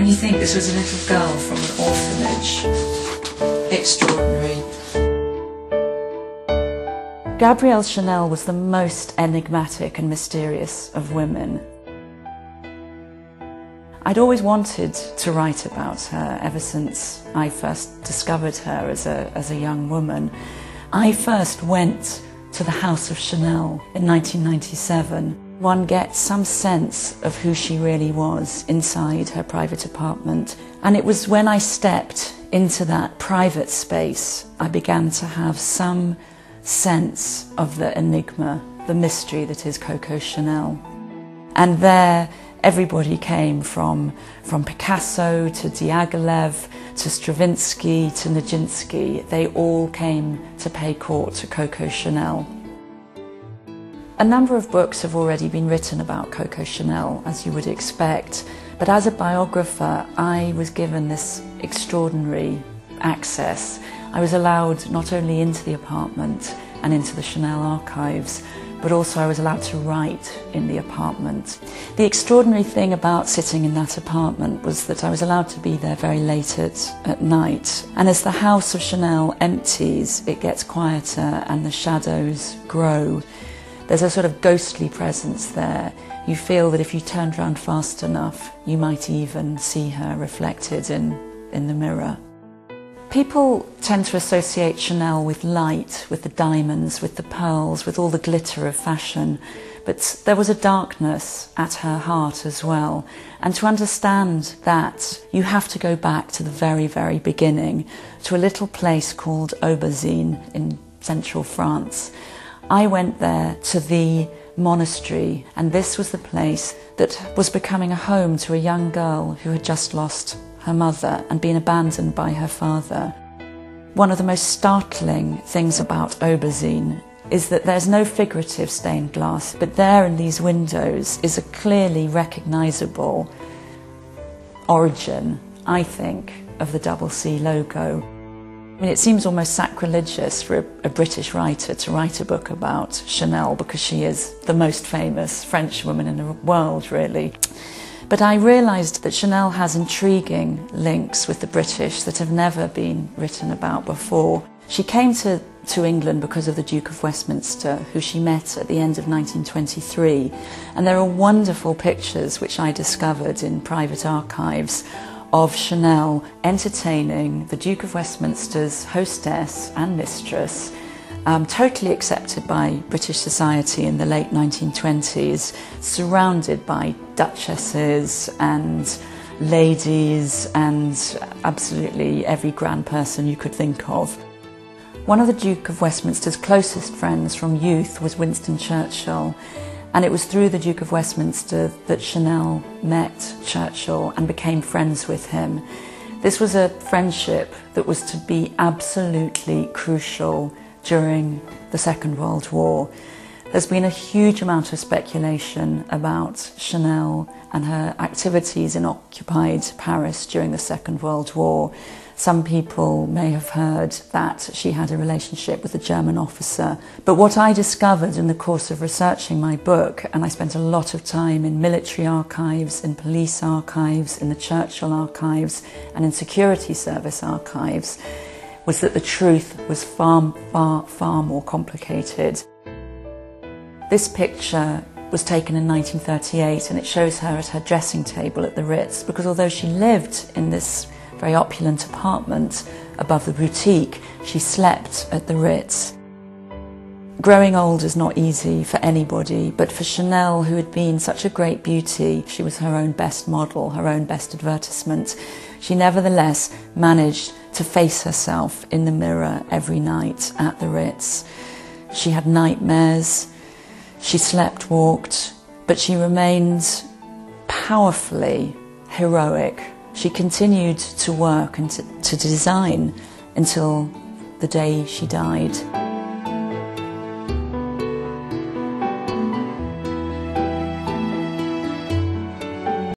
When you think this was a little girl from an orphanage, extraordinary. Gabrielle Chanel was the most enigmatic and mysterious of women. I'd always wanted to write about her ever since I first discovered her as a young woman. I first went to the House of Chanel in 1997. One gets some sense of who she really was inside her private apartment. And it was when I stepped into that private space, I began to have some sense of the enigma, the mystery that is Coco Chanel. And there, everybody came from Picasso to Diaghilev to Stravinsky to Nijinsky. They all came to pay court to Coco Chanel. A number of books have already been written about Coco Chanel, as you would expect, but as a biographer, I was given this extraordinary access. I was allowed not only into the apartment and into the Chanel archives, but also I was allowed to write in the apartment. The extraordinary thing about sitting in that apartment was that I was allowed to be there very late at night. And as the House of Chanel empties, it gets quieter and the shadows grow. There's a sort of ghostly presence there. You feel that if you turned around fast enough, you might even see her reflected in the mirror. People tend to associate Chanel with light, with the diamonds, with the pearls, with all the glitter of fashion. But there was a darkness at her heart as well. And to understand that, you have to go back to the very, very beginning, to a little place called Aubazine in central France. I went there to the monastery, and this was the place that was becoming a home to a young girl who had just lost her mother and been abandoned by her father. One of the most startling things about Aubazine is that there's no figurative stained glass, but there in these windows is a clearly recognisable origin, I think, of the double C logo. I mean, it seems almost sacrilegious for a British writer to write a book about Chanel because she is the most famous French woman in the world, really. But I realised that Chanel has intriguing links with the British that have never been written about before. She came to England because of the Duke of Westminster, who she met at the end of 1923. And there are wonderful pictures which I discovered in private archives of Chanel entertaining the Duke of Westminster's hostess and mistress, totally accepted by British society in the late 1920s, surrounded by duchesses and ladies and absolutely every grand person you could think of. One of the Duke of Westminster's closest friends from youth was Winston Churchill, and it was through the Duke of Westminster that Chanel met Churchill and became friends with him. This was a friendship that was to be absolutely crucial during the Second World War. There's been a huge amount of speculation about Chanel and her activities in occupied Paris during the Second World War. Some people may have heard that she had a relationship with a German officer. But what I discovered in the course of researching my book, and I spent a lot of time in military archives, in police archives, in the Churchill archives, and in security service archives, was that the truth was far, far, far more complicated. This picture was taken in 1938, and it shows her at her dressing table at the Ritz, because although she lived in this very opulent apartment above the boutique, she slept at the Ritz. Growing old is not easy for anybody, but for Chanel, who had been such a great beauty, she was her own best model, her own best advertisement. She nevertheless managed to face herself in the mirror every night at the Ritz. She had nightmares, she slept walked, but she remained powerfully heroic. She continued to work and to design until the day she died.